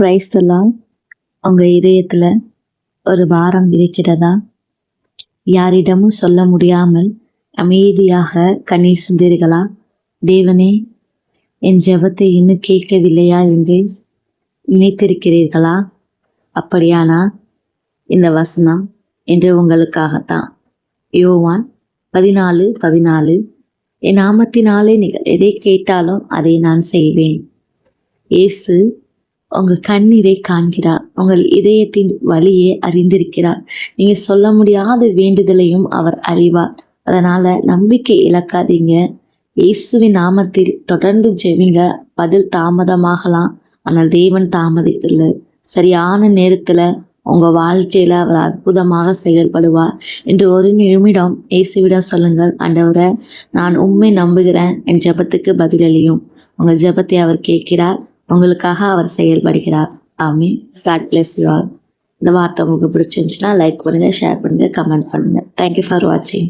Praise the Lord. உங்க இதயத்துல ஒரு பாரம் இருக்கிறதா? யாரிடமும் சொல்ல முடியாமல் அமைதியாக கண்ணீர் சிந்தீர்களா? தேவனே, என் ஜெபத்தை இன்னும் கேட்கவில்லையா என்று நினைத்திருக்கிறீர்களா? அப்படியானா இந்த வசனம் என்று உங்களுக்காகத்தான். யோவான் 14:14, என் நாமத்தினாலே நீங்கள் எதை கேட்டாலும் அதை நான் செய்வேன். இயேசு உங்க கண்ணீரை காண்கிறார். உங்கள் இதயத்தின் வலியை அறிந்திருக்கிறார். நீங்க சொல்ல முடியாத வேண்டுதலையும் அவர் அறிவார். அதனால நம்பிக்கை இழக்காதீங்க. இயேசுவின் நாமத்தில் தொடர்ந்து ஜெபிங்க. பதில் தாமதமாகலாம், ஆனால் தேவன் தாமதிக்கல. சரியான நேரத்துல உங்க வாழ்க்கையில அவர் அற்புதமாக செயல்படுவார் என்று ஒரு நிமிடம் இயேசுவிடம் சொல்லுங்கள். ஆண்டவரே, நான் உம்மை நம்புகிறேன், என் ஜெபத்துக்கு பதிலளியும். உங்க ஜெபத்தை அவர் கேட்கிறார், உங்களுக்காக அவர் செயல்படுகிறார். ஆமென். God bless you all. இந்த வார்த்தை உங்களுக்கு பிடிச்சிருந்துச்சுன்னா லைக் பண்ணுங்க, ஷேர் பண்ணுங்க, கமெண்ட் பண்ணுங்க. தேங்க்யூ ஃபார் வாட்சிங்.